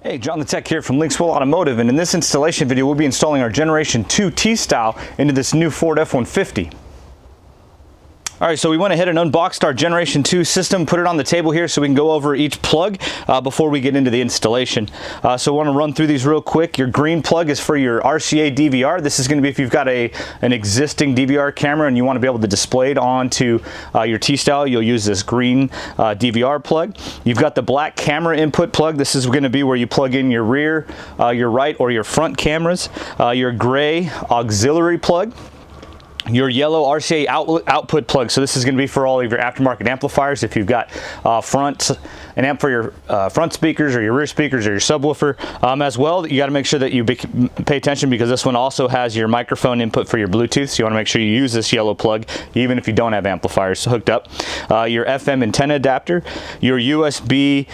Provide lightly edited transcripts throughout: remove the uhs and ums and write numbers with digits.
Hey, John the Tech here from Linkswell Automotive, and in this installation video we'll be installing our Generation 2 T-Style into this new Ford F150. Alright, so we went ahead and unboxed our Generation 2 system, put it on the table here so we can go over each plug before we get into the installation. So I want to run through these real quick. Your green plug is for your RCA DVR. This is going to be if you've got an existing DVR camera and you want to be able to display it onto your T-Style, you'll use this green DVR plug. You've got the black camera input plug. This is going to be where you plug in your rear, your right, or your front cameras. Your gray auxiliary plug. Your yellow RCA output plug. So this is going to be for all of your aftermarket amplifiers. If you've got an amp for your front speakers or your rear speakers or your subwoofer as well, you got to make sure that you pay attention because this one also has your microphone input for your Bluetooth. So you want to make sure you use this yellow plug even if you don't have amplifiers hooked up. Your FM antenna adapter. Your USB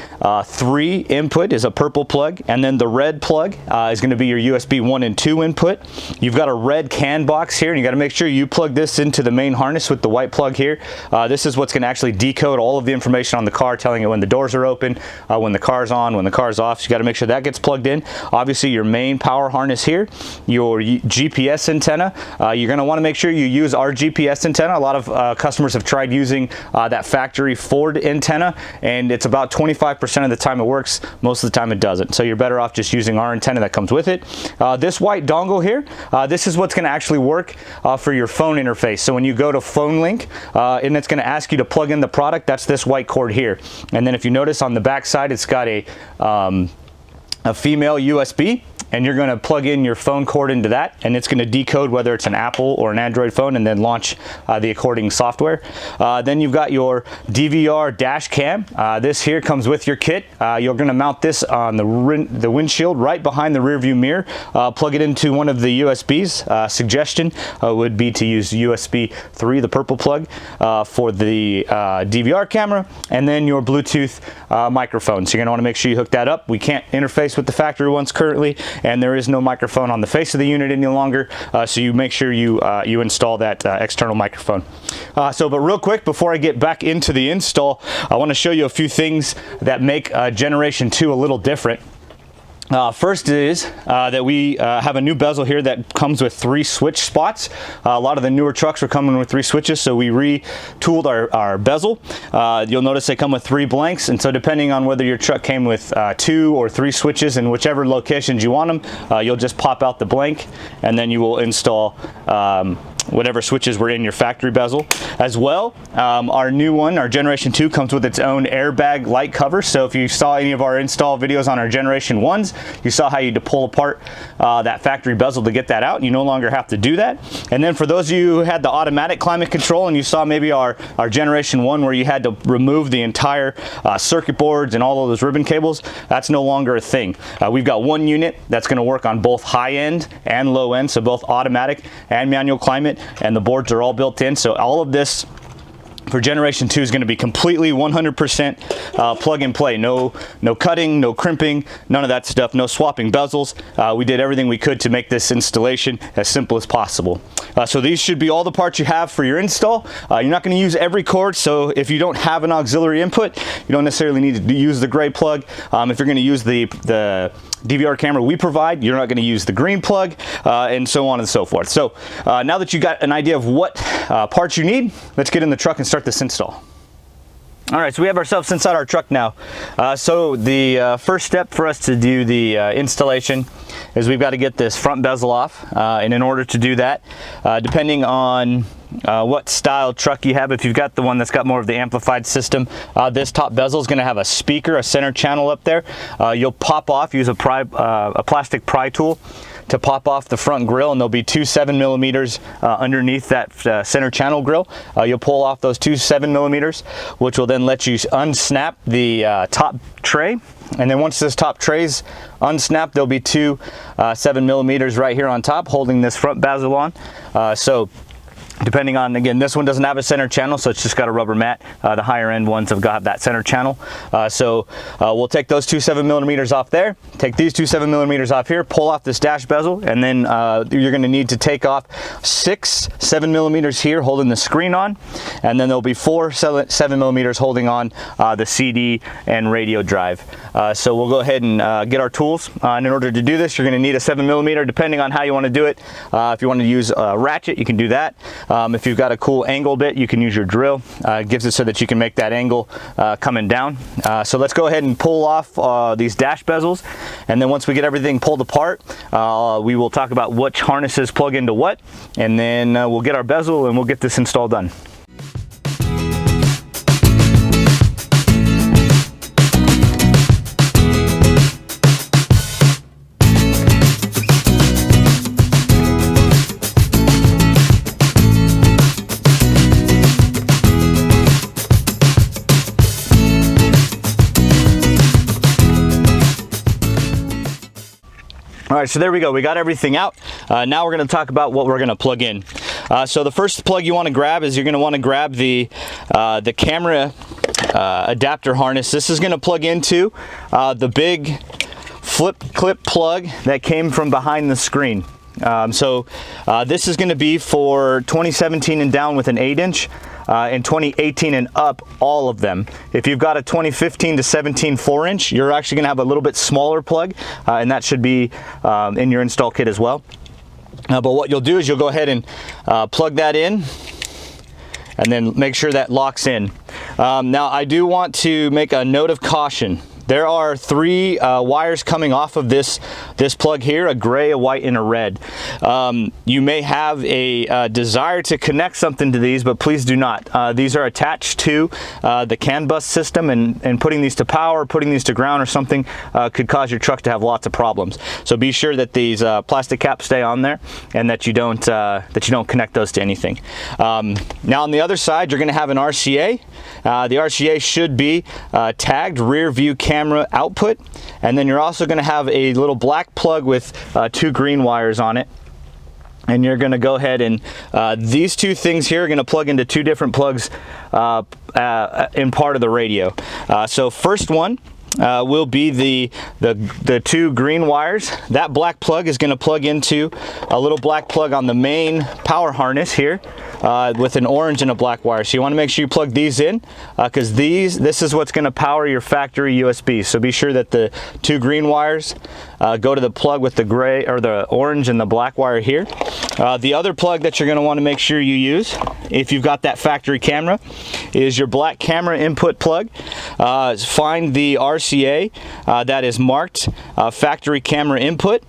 3 input is a purple plug, and then the red plug is going to be your USB 1 and 2 input. You've got a red CAN box here, and you got to make sure you plug this into the main harness with the white plug here. This is what's going to actually decode all of the information on the car, telling it when the doors are open, when the car's on, when the car's off. So you got to make sure that gets plugged in. Obviously your main power harness here, your GPS antenna. You're going to want to make sure you use our GPS antenna. A lot of customers have tried using that factory Ford antenna, and it's about 25% of the time it works. Most of the time it doesn't. So you're better off just using our antenna that comes with it. This white dongle here, this is what's going to actually work for your phone interface. So when you go to phone link and it's going to ask you to plug in the product, that's this white cord here. And then if you notice on the back side, it's got a female USB, and you're going to plug in your phone cord into that, and it's going to decode whether it's an Apple or an Android phone and then launch the according software. Then you've got your DVR dash cam. This here comes with your kit. You're going to mount this on the windshield right behind the rear view mirror. Plug it into one of the USBs. Suggestion would be to use USB 3, the purple plug, for the DVR camera, and then your Bluetooth microphone. So you're going to want to make sure you hook that up. We can't interface with the factory ones currently, and there is no microphone on the face of the unit any longer, so you make sure you install that external microphone. But real quick, before I get back into the install, I want to show you a few things that make Generation 2 a little different. First is that we have a new bezel here that comes with 3 switch spots. A lot of the newer trucks were coming with 3 switches, so we retooled our bezel. You'll notice they come with 3 blanks, and so depending on whether your truck came with 2 or 3 switches in whichever locations you want them, you'll just pop out the blank, and then you will install whatever switches were in your factory bezel. As well, our new one, our Generation 2, comes with its own airbag light cover. So if you saw any of our install videos on our Generation 1s, you saw how you had to pull apart that factory bezel to get that out. You no longer have to do that. And then for those of you who had the automatic climate control, and you saw maybe our Generation 1 where you had to remove the entire circuit boards and all of those ribbon cables, that's no longer a thing. We've got one unit that's going to work on both high end and low end, so both automatic and manual climate, and the boards are all built in. So all of this for Generation 2 is going to be completely 100% plug and play. No cutting, no crimping, none of that stuff, no swapping bezels. We did everything we could to make this installation as simple as possible. So these should be all the parts you have for your install. You're not going to use every cord, so if you don't have an auxiliary input, you don't necessarily need to use the gray plug. If you're going to use the DVR camera we provide, you're not going to use the green plug, and so on and so forth. So now that you got an idea of what parts you need, let's get in the truck and start this install. All right, so we have ourselves inside our truck now. So the first step for us to do the installation is we've got to get this front bezel off, and in order to do that, depending on what style truck you have, if you've got the one that's got more of the amplified system, this top bezel is going to have a speaker, a center channel up there. You'll pop off, use a plastic pry tool to pop off the front grill, and there'll be 2 7mm underneath that center channel grill. You'll pull off those 2 7mm, which will then let you unsnap the top tray. And then once this top tray's unsnapped, there'll be 2 7mm right here on top holding this front bezel on. So Depending on, again, this one doesn't have a center channel, so it's just got a rubber mat. The higher end ones have got that center channel. So we'll take those two 7mm off there, take these two 7mm off here, pull off this dash bezel, and then you're going to need to take off 6 7mm here holding the screen on, and then there'll be 4 7mm holding on the CD and radio drive. So we'll go ahead and get our tools. And in order to do this, you're going to need a 7mm, depending on how you want to do it. If you want to use a ratchet, you can do that. If you've got a cool angle bit, you can use your drill. It gives it so that you can make that angle coming down. So let's go ahead and pull off these dash bezels, and then once we get everything pulled apart, we will talk about which harnesses plug into what, and then we'll get our bezel and we'll get this install done. All right, so there we go. We got everything out. Now we're going to talk about what we're going to plug in. So the first plug you want to grab is you're going to want to grab the camera adapter harness. This is going to plug into the big flip clip plug that came from behind the screen. This is going to be for 2017 and down with an 8-inch. In 2018 and up, all of them. If you've got a 2015 to 17 4-inch, you're actually going to have a little bit smaller plug, and that should be in your install kit as well. But what you'll do is you'll go ahead and plug that in, and then make sure that locks in. Now I do want to make a note of caution. There are 3 wires coming off of this plug here, a gray, a white, and a red. You may have a desire to connect something to these, but please do not. These are attached to the CAN bus system, and putting these to power, putting these to ground or something could cause your truck to have lots of problems. So be sure that these plastic caps stay on there, and that you don't connect those to anything. Now on the other side, you're going to have an RCA. The RCA should be tagged rear view camera output, and then you're also going to have a little black plug with 2 green wires on it, and you're going to go ahead and these 2 things here are going to plug into 2 different plugs in part of the radio. So first one will be the 2 green wires. That black plug is going to plug into a little black plug on the main power harness here with an orange and a black wire. So you want to make sure you plug these in because this is what's going to power your factory USB. So be sure that the 2 green wires go to the plug with the gray or the orange and the black wire here. The other plug that you're going to want to make sure you use if you've got that factory camera is your black camera input plug. Find the RCA that is marked factory camera input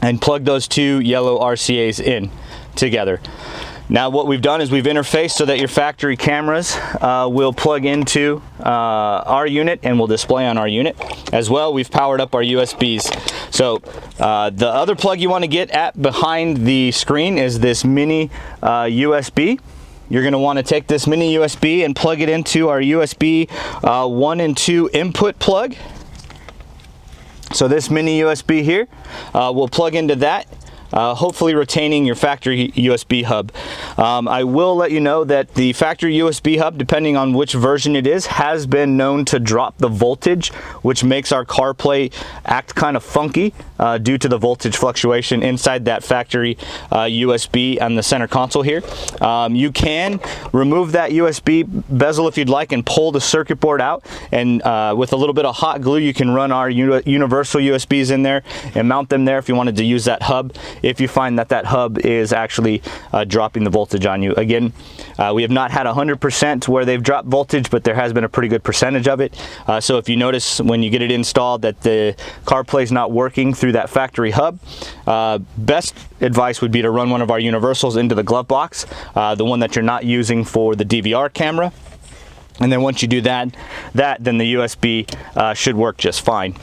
and plug those 2 yellow RCAs in together. Now what we've done is we've interfaced so that your factory cameras will plug into our unit and will display on our unit. As well, we've powered up our USBs. So the other plug you want to get at behind the screen is this mini USB. You're going to want to take this mini USB and plug it into our USB 1 and 2 input plug. So this mini USB here will plug into that. Hopefully retaining your factory USB hub. I will let you know that the factory USB hub, depending on which version it is, has been known to drop the voltage, which makes our CarPlay act kind of funky due to the voltage fluctuation inside that factory USB on the center console here. You can remove that USB bezel if you'd like and pull the circuit board out, and with a little bit of hot glue you can run our universal USBs in there and mount them there if you wanted to use that hub, if you find that that hub is actually dropping the voltage on you. Again, we have not had 100% where they've dropped voltage, but there has been a pretty good percentage of it. So if you notice when you get it installed that the CarPlay is not working through that factory hub, best advice would be to run one of our universals into the glove box, the one that you're not using for the DVR camera. And then once you do that, then the USB should work just fine.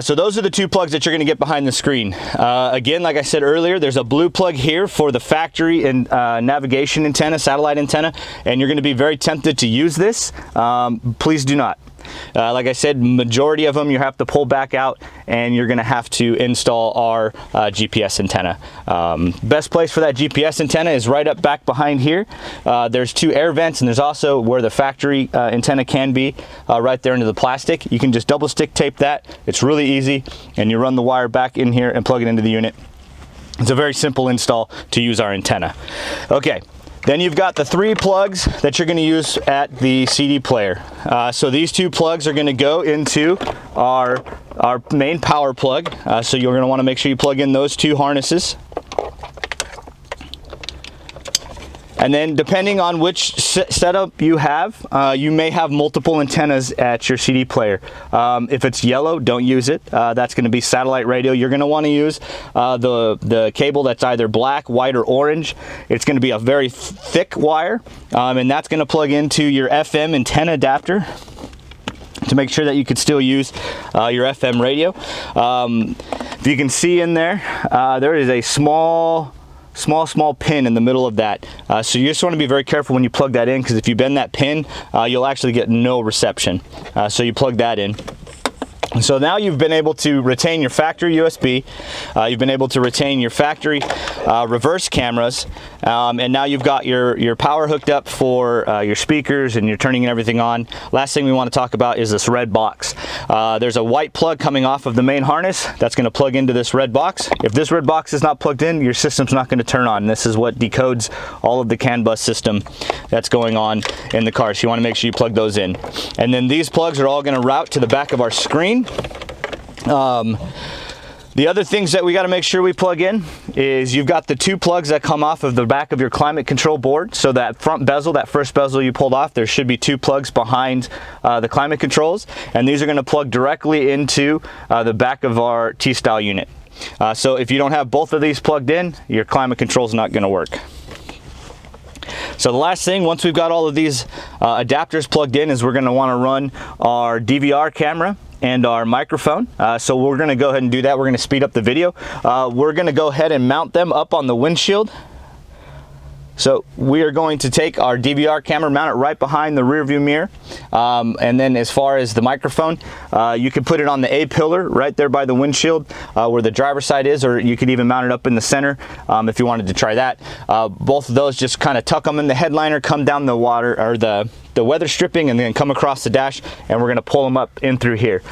So those are the 2 plugs that you're going to get behind the screen. Again, like I said earlier, there's a blue plug here for the factory and navigation antenna, satellite antenna, and you're going to be very tempted to use this. Please do not. Like I said, majority of them you have to pull back out, and you're going to have to install our GPS antenna. Best place for that GPS antenna is right up back behind here. There's 2 air vents, and there's also where the factory antenna can be, right there into the plastic. You can just double stick tape that. It's really easy, and you run the wire back in here and plug it into the unit. It's a very simple install to use our antenna. Okay, then you've got the 3 plugs that you're going to use at the CD player. So these 2 plugs are going to go into our main power plug. So you're going to want to make sure you plug in those 2 harnesses. And then depending on which setup you have, you may have multiple antennas at your CD player. If it's yellow, don't use it. That's going to be satellite radio. You're going to want to use the cable that's either black, white, or orange. It's going to be a very thick wire, and that's going to plug into your FM antenna adapter to make sure that you could still use your FM radio. If you can see in there, there is a small pin in the middle of that. So you just want to be very careful when you plug that in, because if you bend that pin, you'll actually get no reception. So you plug that in. So now you've been able to retain your factory USB, you've been able to retain your factory reverse cameras, and now you've got your power hooked up for your speakers, and you're turning everything on. Last thing we want to talk about is this red box. There's a white plug coming off of the main harness that's going to plug into this red box. If this red box is not plugged in, your system's not going to turn on. This is what decodes all of the CAN bus system that's going on in the car. So you want to make sure you plug those in. And then these plugs are all going to route to the back of our screen. The other things that we got to make sure we plug in is you've got the 2 plugs that come off of the back of your climate control board. So that front bezel, that first bezel you pulled off, there should be 2 plugs behind the climate controls, and these are going to plug directly into the back of our T-style unit. So if you don't have both of these plugged in, your climate control is not going to work. So the last thing, once we've got all of these adapters plugged in, is we're going to want to run our DVR camera and our microphone. So we're going to go ahead and do that. We're going to speed up the video. We're going to go ahead and mount them up on the windshield. So we are going to take our DVR camera, mount it right behind the rear view mirror. And then as far as the microphone, you can put it on the A pillar right there by the windshield where the driver's side is, or you could even mount it up in the center if you wanted to try that. Both of those, just kind of tuck them in the headliner, come down the water, or the weather stripping, and then come across the dash, and we're going to pull them up in through here.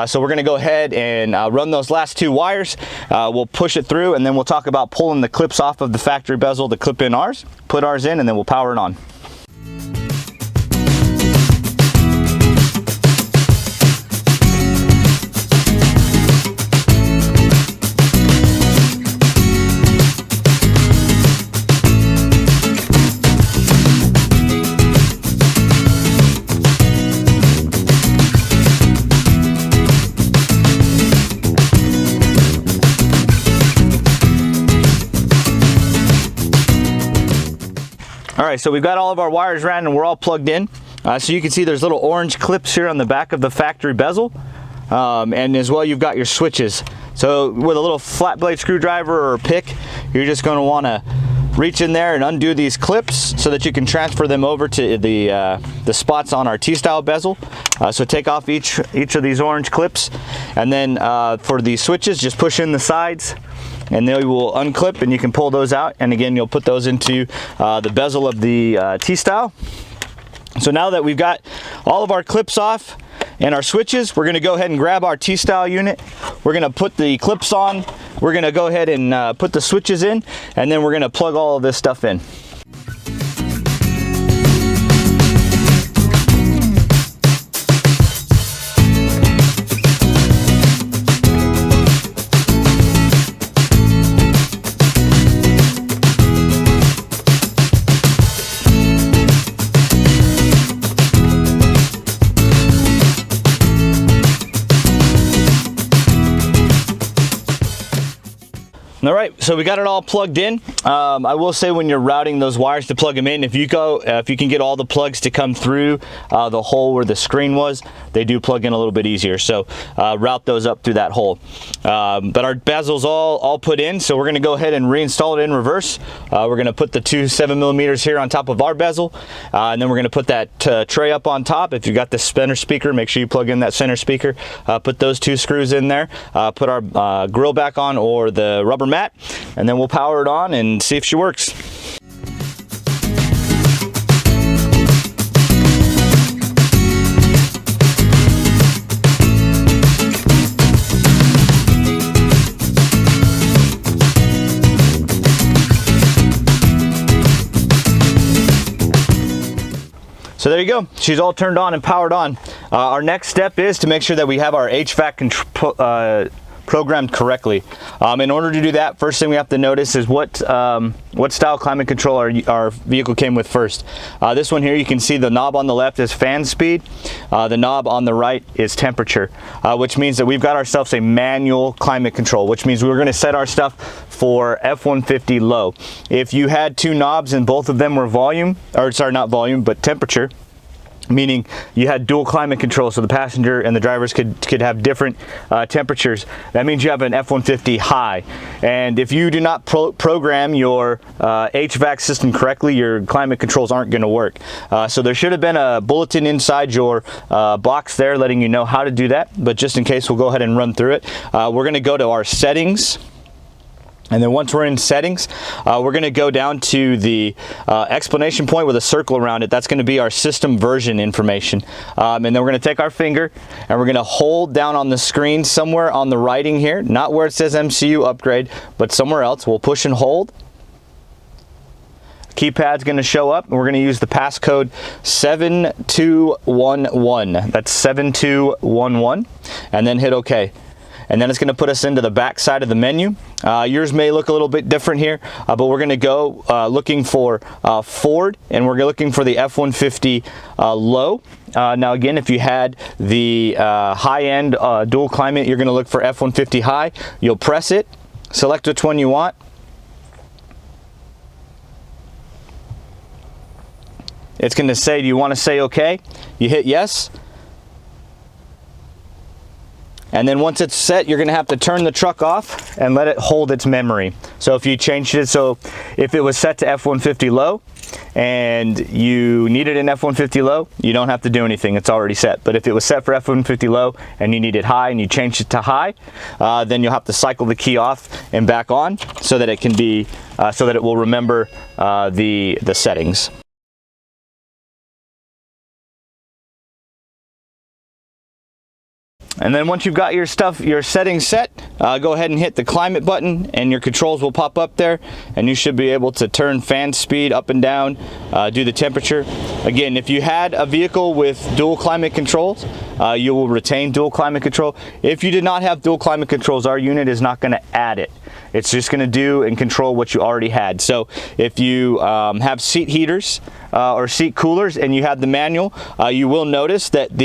So we're going to go ahead and run those last 2 wires. We'll push it through, and then we'll talk about pulling the clips off of the factory bezel to clip in ours, put ours in, and then we'll power it on. Alright, so we've got all of our wires ran and we're all plugged in. So you can see there's little orange clips here on the back of the factory bezel. And as well, you've got your switches. So with a little flat blade screwdriver or pick, you're just going to want to reach in there and undo these clips so that you can transfer them over to the spots on our T-style bezel. So take off each of these orange clips, and then for the switches, just push in the sides, and they will unclip, and you can pull those out. And again, you'll put those into the bezel of the T-style. So now that we've got all of our clips off and our switches, we're going to go ahead and grab our T-style unit. We're going to put the clips on. We're going to go ahead and put the switches in, and then we're going to plug all of this stuff in. All right, so we got it all plugged in. I will say when you're routing those wires to plug them in, if you can get all the plugs to come through the hole where the screen was, they do plug in a little bit easier. So route those up through that hole. But our bezel's all put in, so we're going to go ahead and reinstall it in reverse. We're going to put the two 7mm here on top of our bezel, and then we're going to put that tray up on top. If you got the center speaker, make sure you plug in that center speaker. Put those two screws in there. Put our grill back on, or the rubber mat, and then we'll power it on and see if she works. So there you go, she's all turned on and powered on. Our next step is to make sure that we have our HVAC programmed correctly. In order to do that, first thing we have to notice is what style climate control our vehicle came with first. This one here, you can see the knob on the left is fan speed, the knob on the right is temperature, which means that we've got ourselves a manual climate control, which means we're going to set our stuff for F150 low. If you had two knobs and both of them were volume, or sorry, not volume, but temperature, meaning you had dual climate control, so the passenger and the drivers could have different temperatures. That means you have an F-150 high, and if you do not program your HVAC system correctly, your climate controls aren't going to work. So there should have been a bulletin inside your box there letting you know how to do that, but just in case, we'll go ahead and run through it. We're going to go to our settings. And then once we're in settings, we're going to go down to the explanation point with a circle around it. That's going to be our system version information. And then we're going to take our finger and we're going to hold down on the screen somewhere on the writing here, not where it says MCU upgrade, but somewhere else. We'll push and hold. Keypad's going to show up, and we're going to use the passcode 7211. That's 7211, and then hit OK. And then it's going to put us into the back side of the menu. Yours may look a little bit different here, but we're going to go looking for Ford, and we're looking for the F-150 low. Now again, if you had the high-end dual climate, you're going to look for F-150 high. You'll press it, select which one you want. It's going to say, do you want to say OK? You hit yes. And then once it's set, you're going to have to turn the truck off and let it hold its memory. So if you changed it, so if it was set to F-150 low and you needed an F-150 low, you don't have to do anything. It's already set. But if it was set for F-150 low and you need it high and you changed it to high, then you'll have to cycle the key off and back on so that it can be, so that it will remember the settings. And then once you've got your settings set, go ahead and hit the climate button and your controls will pop up there, and you should be able to turn fan speed up and down, do the temperature. Again, if you had a vehicle with dual climate controls, you will retain dual climate control. If you did not have dual climate controls, our unit is not going to add it. It's just going to do and control what you already had. So if you have seat heaters or seat coolers and you have the manual, you will notice that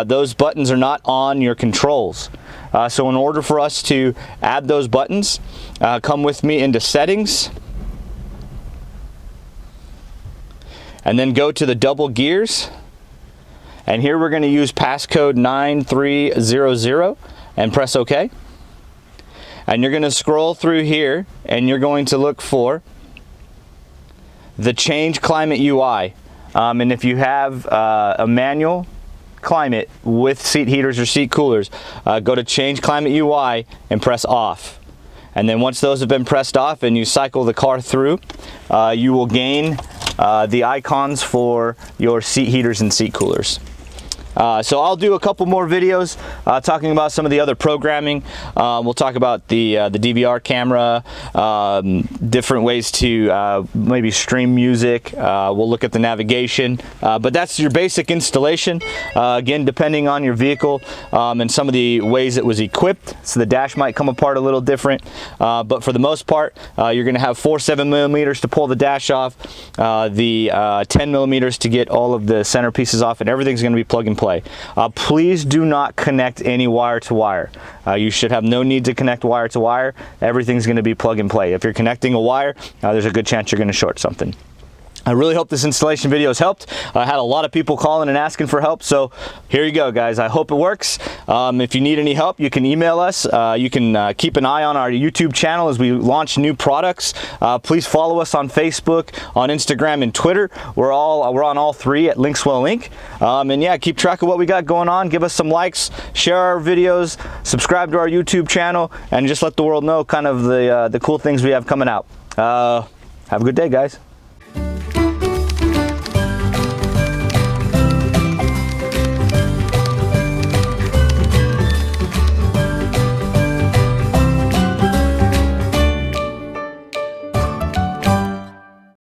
those buttons are not on your controls. So in order for us to add those buttons, come with me into settings and then go to the double gears, and here we're going to use passcode 9300 and press OK. And you're going to scroll through here and you're going to look for the change climate UI. And if you have a manual climate with seat heaters or seat coolers, go to change climate UI and press off. And then once those have been pressed off and you cycle the car through, you will gain the icons for your seat heaters and seat coolers. So I'll do a couple more videos talking about some of the other programming. We'll talk about the DVR camera, different ways to maybe stream music. We'll look at the navigation, but that's your basic installation. Again, depending on your vehicle and some of the ways it was equipped, so the dash might come apart a little different, but for the most part, you're going to have 4 7mm to pull the dash off, the 10mm to get all of the center pieces off, and everything's going to be plug and play. Please do not connect any wire to wire. You should have no need to connect wire to wire. Everything's going to be plug and play. If you're connecting a wire, there's a good chance you're going to short something. I really hope this installation video has helped. I had a lot of people calling and asking for help, so here you go, guys. I hope it works. If you need any help, you can email us. You can keep an eye on our YouTube channel as we launch new products. Please follow us on Facebook, on Instagram, and Twitter. We're on all three at Linkswell Inc. And yeah, keep track of what we got going on. Give us some likes, share our videos, subscribe to our YouTube channel, and just let the world know kind of the cool things we have coming out. Have a good day, guys.